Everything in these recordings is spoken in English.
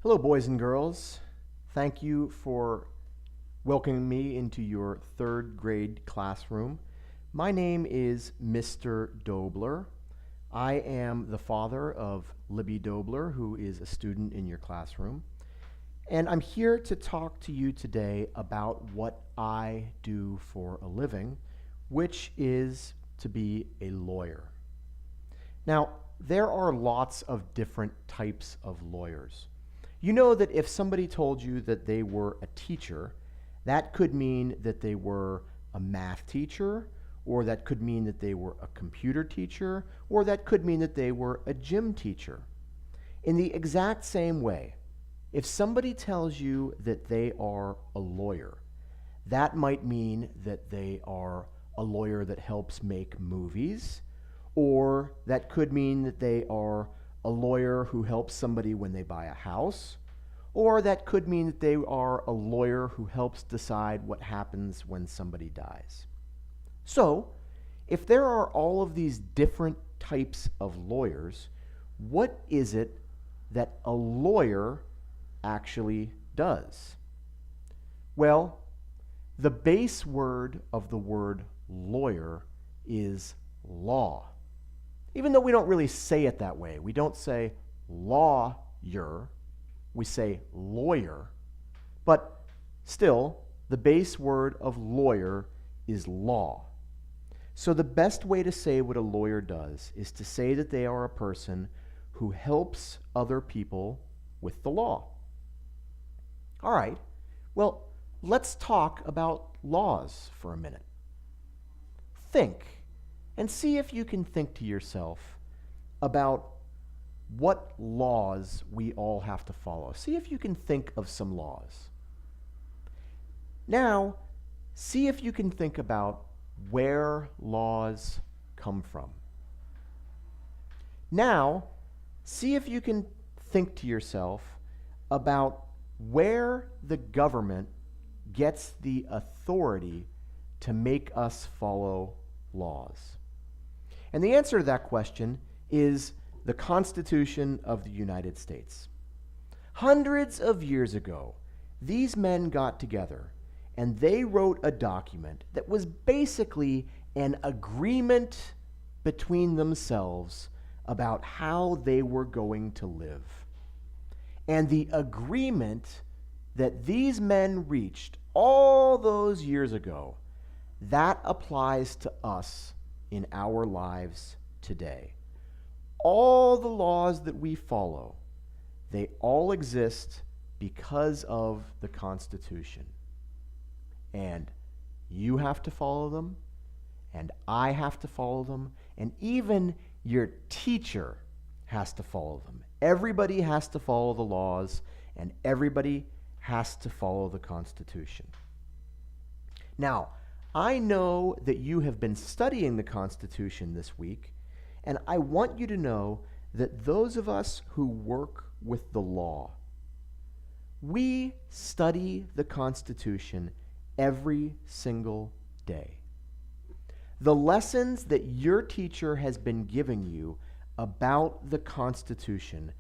Hello, boys and girls. Thank you for welcoming me into your third grade classroom. My name is Mr. Dobler. I am the father of Libby Dobler, who is a student in your classroom. And I'm here to talk to you today about what I do for a living, which is to be a lawyer. Now, there are lots of different types of lawyers. You know that if somebody told you that they were a teacher, that could mean that they were a math teacher, or that could mean that they were a computer teacher, or that could mean that they were a gym teacher. In the exact same way, if somebody tells you that they are a lawyer, that might mean that they are a lawyer that helps make movies, or that could mean that they are a lawyer who helps somebody when they buy a house, or that could mean that they are a lawyer who helps decide what happens when somebody dies. So, if there are all of these different types of lawyers, what is it that a lawyer actually does? Well, the base word of the word lawyer is law. Even though we don't really say it that way, we don't say lawyer, we say lawyer, but still, the base word of lawyer is law. So the best way to say what a lawyer does is to say that they are a person who helps other people with the law. All right, well, let's talk about laws for a minute. Think. And see if you can think to yourself about what laws we all have to follow. See if you can think of some laws. Now, see if you can think about where laws come from. Now, see if you can think to yourself about where the government gets the authority to make us follow laws. And the answer to that question is the Constitution of the United States. Hundreds of years ago, these men got together and they wrote a document that was basically an agreement between themselves about how they were going to live. And the agreement that these men reached all those years ago, that applies to us in our lives today. All the laws that we follow, they all exist because of the Constitution. And you have to follow them, and I have to follow them, and even your teacher has to follow them. Everybody has to follow the laws, and everybody has to follow the Constitution. Now, I know that you have been studying the Constitution this week, and I want you to know that those of us who work with the law, we study the Constitution every single day. The lessons that your teacher has been giving you about the Constitution,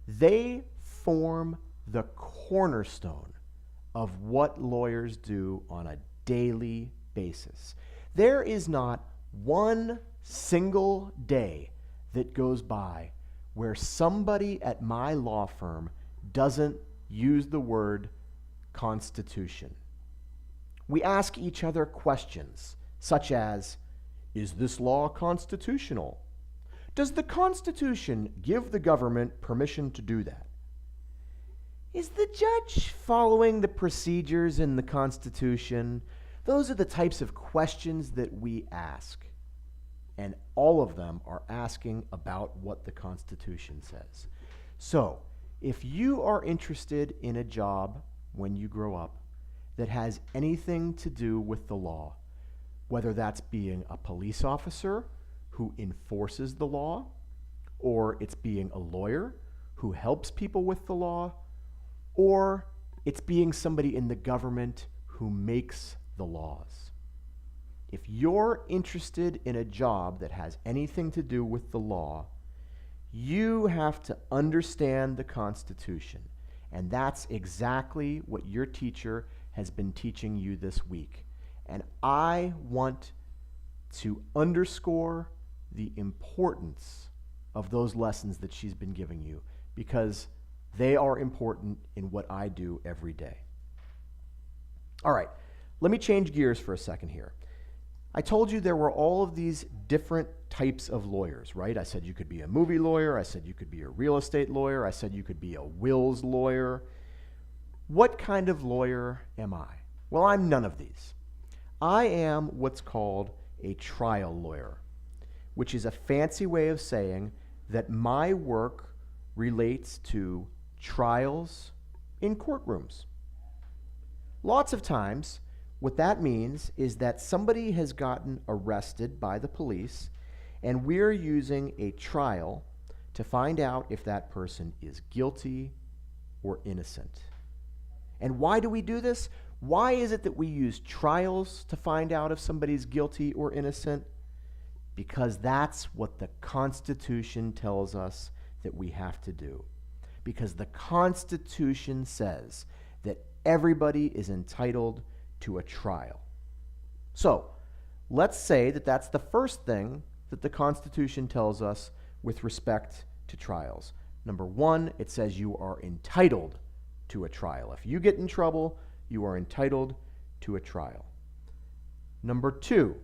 they form the cornerstone of what lawyers do on a daily basis. There is not one single day that goes by where somebody at my law firm doesn't use the word Constitution. We ask each other questions such as, is this law constitutional? Does the Constitution give the government permission to do that? Is the judge following the procedures in the Constitution? Those are the types of questions that we ask. And all of them are asking about what the Constitution says. So, if you are interested in a job when you grow up that has anything to do with the law, whether that's being a police officer who enforces the law, or it's being a lawyer who helps people with the law, or it's being somebody in the government who makes the laws. If you're interested in a job that has anything to do with the law, you have to understand the Constitution And that's exactly what your teacher has been teaching you this week. And I want to underscore the importance of those lessons that she's been giving you, because they are important in what I do every day. All right, let me change gears for a second here. I told you there were all of these different types of lawyers, right? I said you could be a movie lawyer. I said you could be a real estate lawyer. I said you could be a wills lawyer. What kind of lawyer am I? Well, I'm none of these. I am what's called a trial lawyer, which is a fancy way of saying that my work relates to trials in courtrooms. Lots of times, what that means is that somebody has gotten arrested by the police, and we're using a trial to find out if that person is guilty or innocent. And why do we do this? Why is it that we use trials to find out if somebody's guilty or innocent? Because that's what the Constitution tells us that we have to do. Because the Constitution says that everybody is entitled to a trial. So, let's say that that's the first thing that the Constitution tells us with respect to trials. Number one, it says you are entitled to a trial. If you get in trouble, you are entitled to a trial. Number two,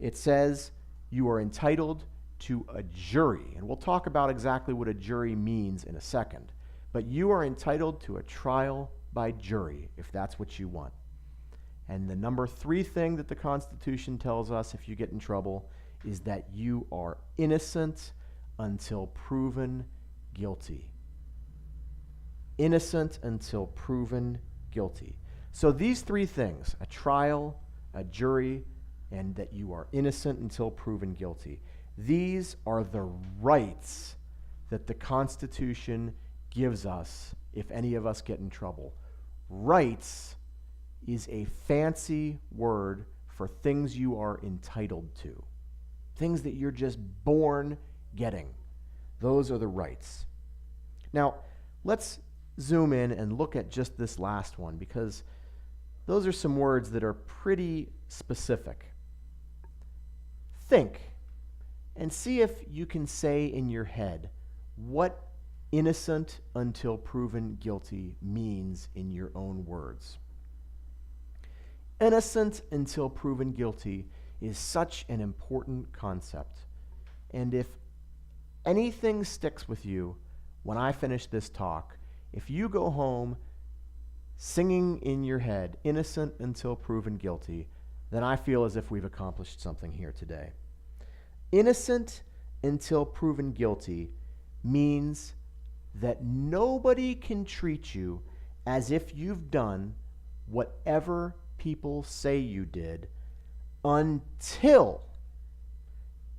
it says you are entitled to a jury. And we'll talk about exactly what a jury means in a second. But you are entitled to a trial by jury, if that's what you want. And the number three thing that the Constitution tells us if you get in trouble is that you are innocent until proven guilty. Innocent until proven guilty. So these three things, a trial, a jury, and that you are innocent until proven guilty, these are the rights that the Constitution gives us if any of us get in trouble. Rights is a fancy word for things you are entitled to. Things that you're just born getting. Those are the rights. Now, let's zoom in and look at just this last one, because those are some words that are pretty specific. Think and see if you can say in your head what innocent until proven guilty means in your own words. Innocent until proven guilty is such an important concept. And if anything sticks with you when I finish this talk, if you go home singing in your head, innocent until proven guilty, then I feel as if we've accomplished something here today. Innocent until proven guilty means that nobody can treat you as if you've done whatever people say you did until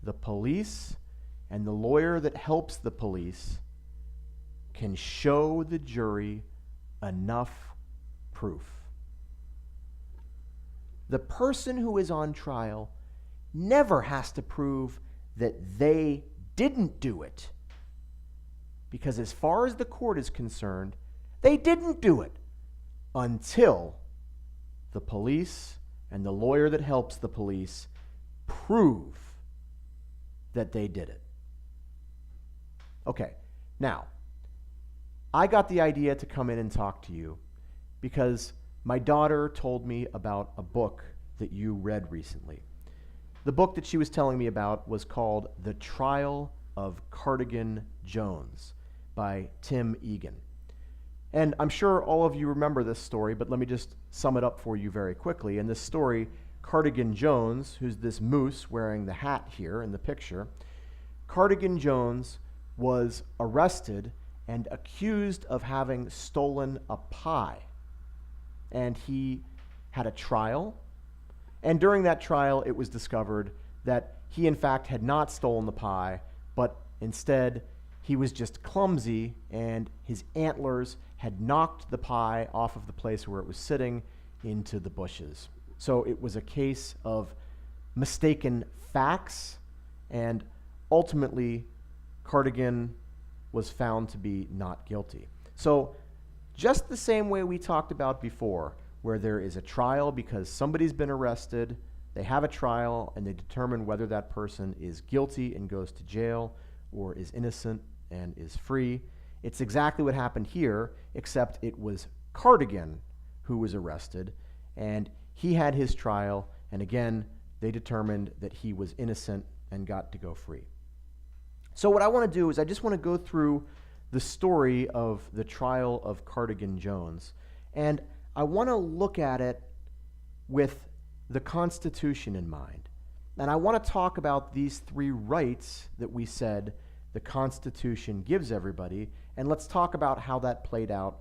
the police and the lawyer that helps the police can show the jury enough proof. The person who is on trial never has to prove that they didn't do it, because as far as the court is concerned, they didn't do it until the police and the lawyer that helps the police prove that they did it. Okay, now, I got the idea to come in and talk to you because my daughter told me about a book that you read recently. The book that she was telling me about was called The Trial of Cardigan Jones by Tim Egan. And I'm sure all of you remember this story, but let me just sum it up for you very quickly. In this story, Cardigan Jones, who's this moose wearing the hat here in the picture, Cardigan Jones was arrested and accused of having stolen a pie. And he had a trial. And during that trial, it was discovered that he, in fact, had not stolen the pie, but instead, he was just clumsy, and his antlers had knocked the pie off of the place where it was sitting into the bushes. So it was a case of mistaken facts, and ultimately, Cardigan was found to be not guilty. So just the same way we talked about before, where there is a trial because somebody's been arrested, they have a trial, and they determine whether that person is guilty and goes to jail or is innocent and is free. It's exactly what happened here, except it was Cardigan who was arrested, and he had his trial, and again, they determined that he was innocent and got to go free. So what I want to do is I just want to go through the story of the trial of Cardigan Jones, and I want to look at it with the Constitution in mind. And I want to talk about these three rights that we said the Constitution gives everybody, and let's talk about how that played out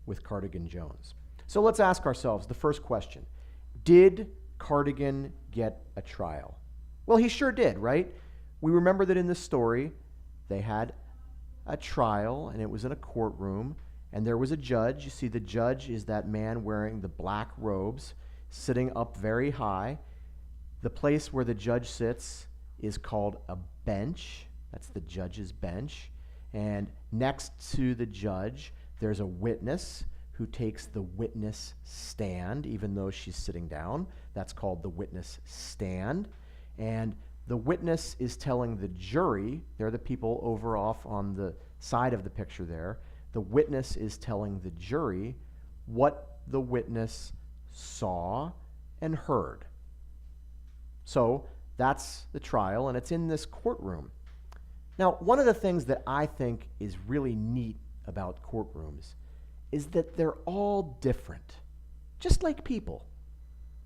with Cardigan Jones. So let's ask ourselves the first question. Did Cardigan get a trial? Well, he sure did, right? We remember that in the story, they had a trial, and it was in a courtroom, and there was a judge. You see, the judge is that man wearing the black robes, sitting up very high. The place where the judge sits is called a bench. That's the judge's bench. And next to the judge, there's a witness who takes the witness stand, even though she's sitting down. That's called the witness stand. And the witness is telling the jury, they're the people over off on the side of the picture there, the witness is telling the jury what the witness saw and heard. So that's the trial, and it's in this courtroom. Now, one of the things that I think is really neat about courtrooms is that they're all different, just like people.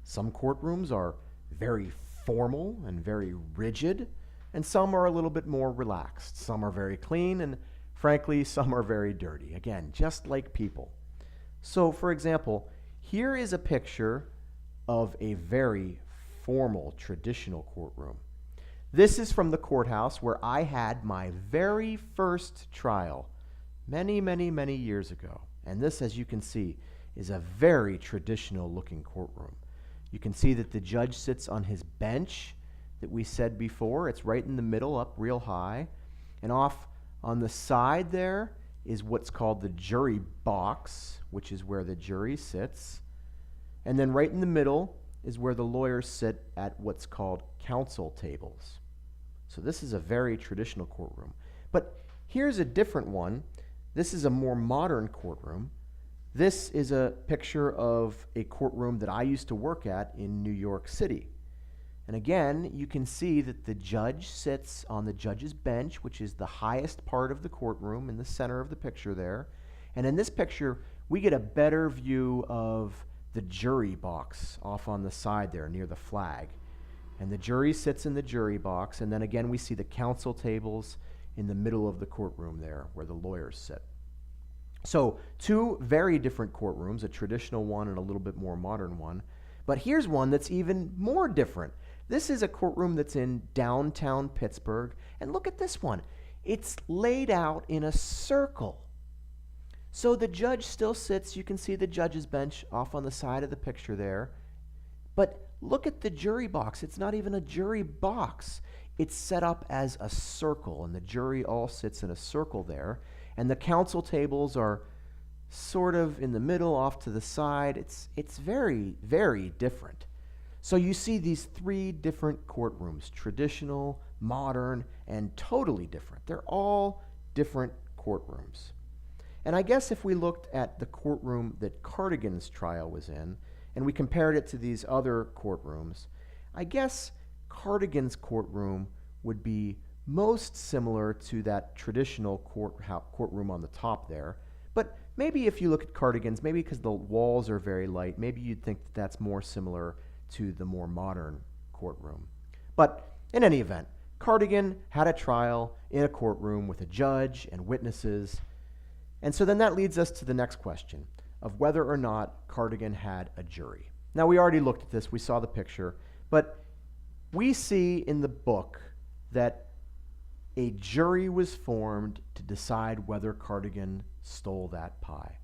Some courtrooms are very formal and very rigid, and some are a little bit more relaxed. Some are very clean, and frankly, some are very dirty. Again, just like people. So, for example, here is a picture of a very formal, traditional courtroom. This is from the courthouse where I had my very first trial many, many, many years ago. And this, as you can see, is a very traditional looking courtroom. You can see that the judge sits on his bench that we said before. It's right in the middle, up real high. And off on the side there is what's called the jury box, which is where the jury sits. And then right in the middle is where the lawyers sit at what's called counsel tables. So this is a very traditional courtroom. But here's a different one. This is a more modern courtroom. This is a picture of a courtroom that I used to work at in New York City. And again, you can see that the judge sits on the judge's bench, which is the highest part of the courtroom in the center of the picture there. And in this picture, we get a better view of the jury box off on the side there near the flag. And the jury sits in the jury box, and then again we see the counsel tables in the middle of the courtroom there where the lawyers sit. So two very different courtrooms, a traditional one and a little bit more modern one. But here's one that's even more different. This is a courtroom that's in downtown Pittsburgh, and look at this one. It's laid out in a circle. So the judge still sits. You can see the judge's bench off on the side of the picture there. But look at the jury box. It's not even a jury box. It's set up as a circle, and the jury all sits in a circle there. And the counsel tables are sort of in the middle, off to the side. It's very, very different. So you see these three different courtrooms, traditional, modern, and totally different. They're all different courtrooms. And I guess if we looked at the courtroom that Cardigan's trial was in, and we compared it to these other courtrooms, I guess Cardigan's courtroom would be most similar to that traditional courtroom on the top there. But maybe if you look at Cardigan's, maybe because the walls are very light, maybe you'd think that that's more similar to the more modern courtroom. But in any event, Cardigan had a trial in a courtroom with a judge and witnesses. And so then that leads us to the next question of whether or not Cardigan had a jury. Now, we already looked at this. We saw the picture. But we see in the book that a jury was formed to decide whether Cardigan stole that pie.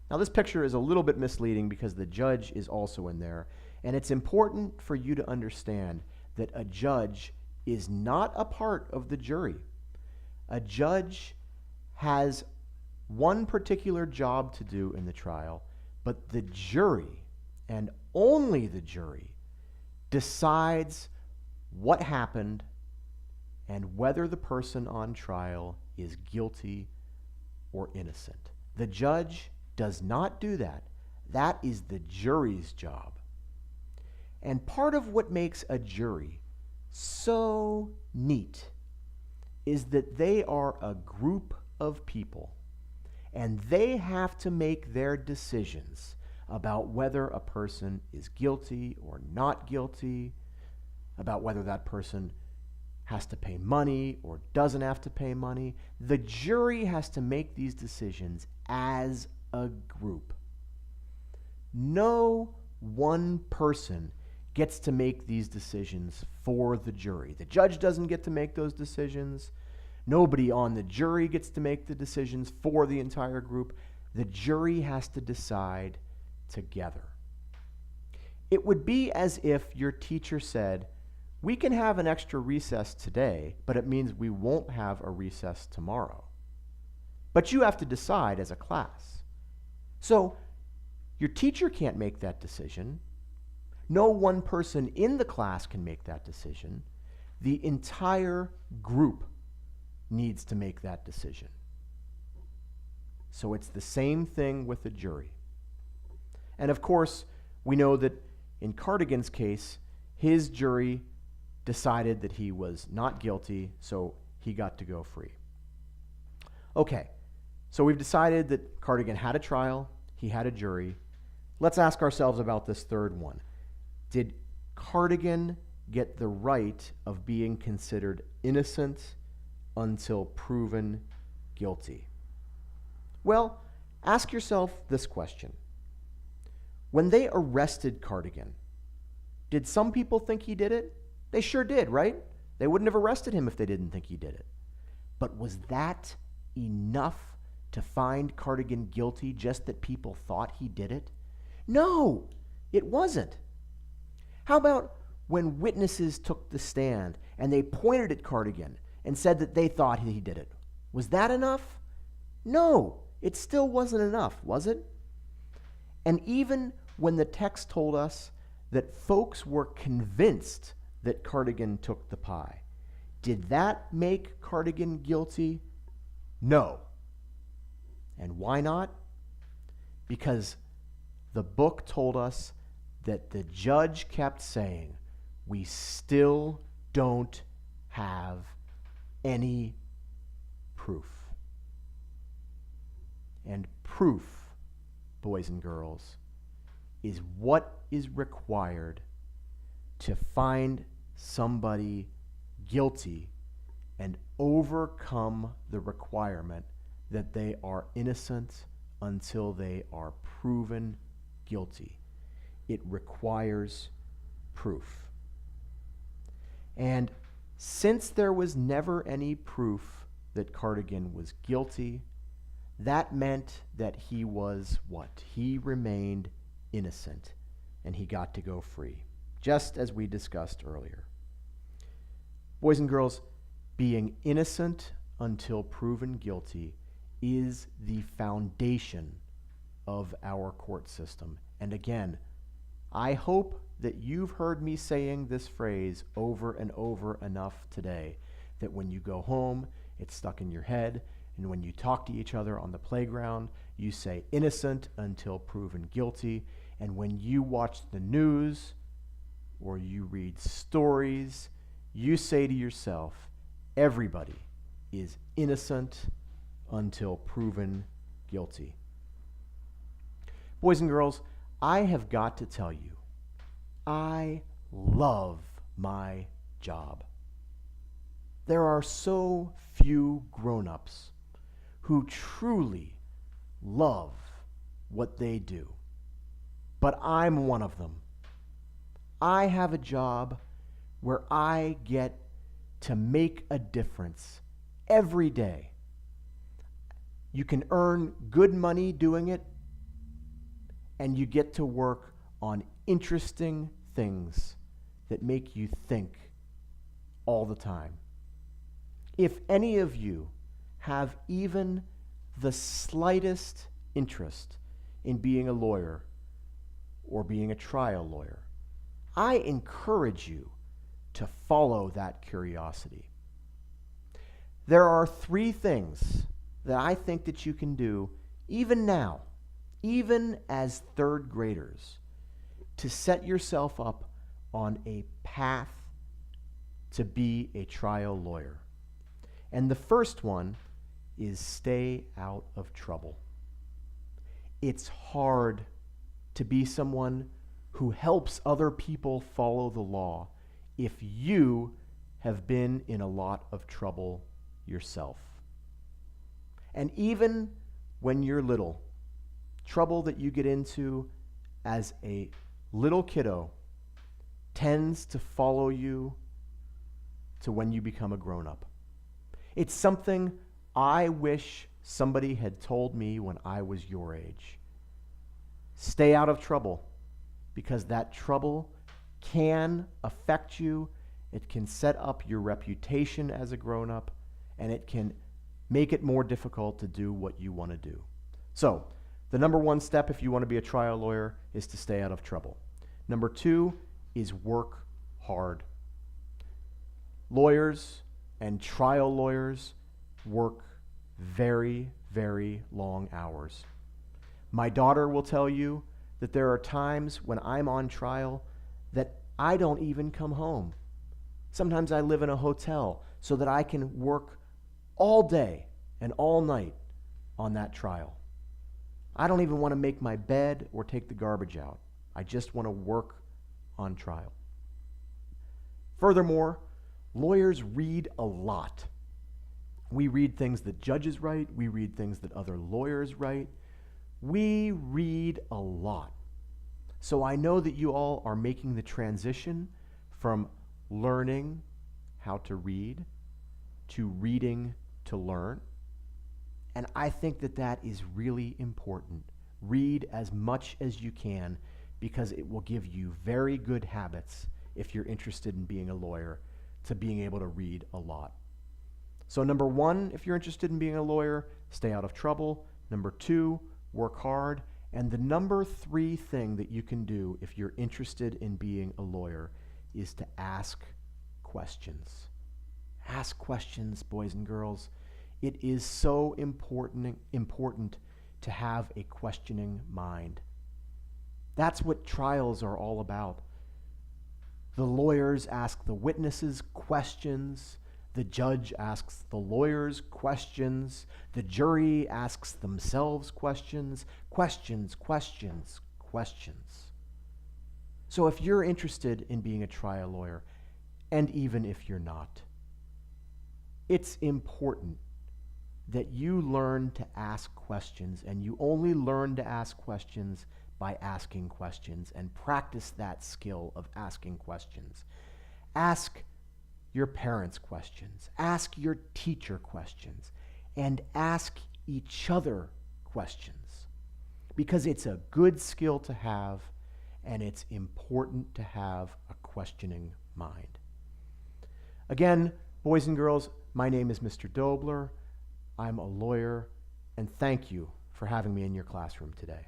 Now, this picture is a little bit misleading because the judge is also in there. And it's important for you to understand that a judge is not a part of the jury. A judge has one particular job to do in the trial, but the jury, and only the jury, decides what happened and whether the person on trial is guilty or innocent. The judge does not do that. That is the jury's job. And part of what makes a jury so neat is that they are a group of people, and they have to make their decisions about whether a person is guilty or not guilty, about whether that person has to pay money or doesn't have to pay money. The jury has to make these decisions as a group. No one person gets to make these decisions for the jury. The judge doesn't get to make those decisions. Nobody on the jury gets to make the decisions for the entire group. The jury has to decide together. It would be as if your teacher said, "We can have an extra recess today, but it means we won't have a recess tomorrow." But you have to decide as a class. So your teacher can't make that decision. No one person in the class can make that decision. The entire group needs to make that decision. So it's the same thing with the jury. And of course, we know that in Cardigan's case, his jury decided that he was not guilty, so he got to go free. Okay, so we've decided that Cardigan had a trial, he had a jury. Let's ask ourselves about this third one. Did Cardigan get the right of being considered innocent until proven guilty? Well, ask yourself this question. When they arrested Cardigan, did some people think he did it? They sure did, right? They wouldn't have arrested him if they didn't think he did it. But was that enough to find Cardigan guilty, just that people thought he did it? No, it wasn't. How about when witnesses took the stand and they pointed at Cardigan and said that they thought he did it? Was that enough? No, it still wasn't enough, was it? And even when the text told us that folks were convinced that Cardigan took the pie, did that make Cardigan guilty? No. And why not? Because the book told us that the judge kept saying, "We still don't have any proof." And proof, boys and girls, is what is required to find somebody guilty and overcome the requirement that they are innocent until they are proven guilty. It requires proof. And since there was never any proof that Cardigan was guilty, that meant that he was what? He remained innocent, and he got to go free, just as we discussed earlier. Boys and girls, being innocent until proven guilty is the foundation of our court system. And again, I hope that you've heard me saying this phrase over and over enough today that when you go home, it's stuck in your head, and when you talk to each other on the playground, you say innocent until proven guilty, and when you watch the news or you read stories, you say to yourself, everybody is innocent until proven guilty. Boys and girls, I have got to tell you, I love my job. There are so few grown-ups who truly love what they do, but I'm one of them. I have a job where I get to make a difference every day. You can earn good money doing it, and you get to work on interesting things that make you think all the time. If any of you have even the slightest interest in being a lawyer or being a trial lawyer, I encourage you to follow that curiosity. There are 3 things that I think that you can do even now, even as 3rd graders, to set yourself up on a path to be a trial lawyer. And the first one is stay out of trouble. It's hard to be someone who helps other people follow the law if you have been in a lot of trouble yourself. And even when you're little, trouble that you get into as a little kiddo tends to follow you to when you become a grown-up. It's something I wish somebody had told me when I was your age. Stay out of trouble, because that trouble can affect you. It can set up your reputation as a grown-up, and it can make it more difficult to do what you want to do. So, the number 1 step if you want to be a trial lawyer is to stay out of trouble. Number 2 is work hard. Lawyers and trial lawyers work very, very long hours. My daughter will tell you that there are times when I'm on trial that I don't even come home. Sometimes I live in a hotel so that I can work all day and all night on that trial. I don't even want to make my bed or take the garbage out. I just want to work on trial. Furthermore, lawyers read a lot. We read things that judges write. We read things that other lawyers write. We read a lot. So I know that you all are making the transition from learning how to read to reading to learn. And I think that that is really important. Read as much as you can, because it will give you very good habits if you're interested in being a lawyer, to being able to read a lot. So number 1, if you're interested in being a lawyer, stay out of trouble. Number 2, work hard. And the number 3 thing that you can do if you're interested in being a lawyer is to ask questions. Ask questions, boys and girls. It is so important to have a questioning mind. That's what trials are all about. The lawyers ask the witnesses questions. The judge asks the lawyers questions. The jury asks themselves questions. Questions, questions, questions. So if you're interested in being a trial lawyer, and even if you're not, it's important that you learn to ask questions, and you only learn to ask questions by asking questions, and practice that skill of asking questions. Ask your parents questions, ask your teacher questions, and ask each other questions, because it's a good skill to have, and it's important to have a questioning mind. Again, boys and girls, my name is Mr. Dobler. I'm a lawyer, and thank you for having me in your classroom today.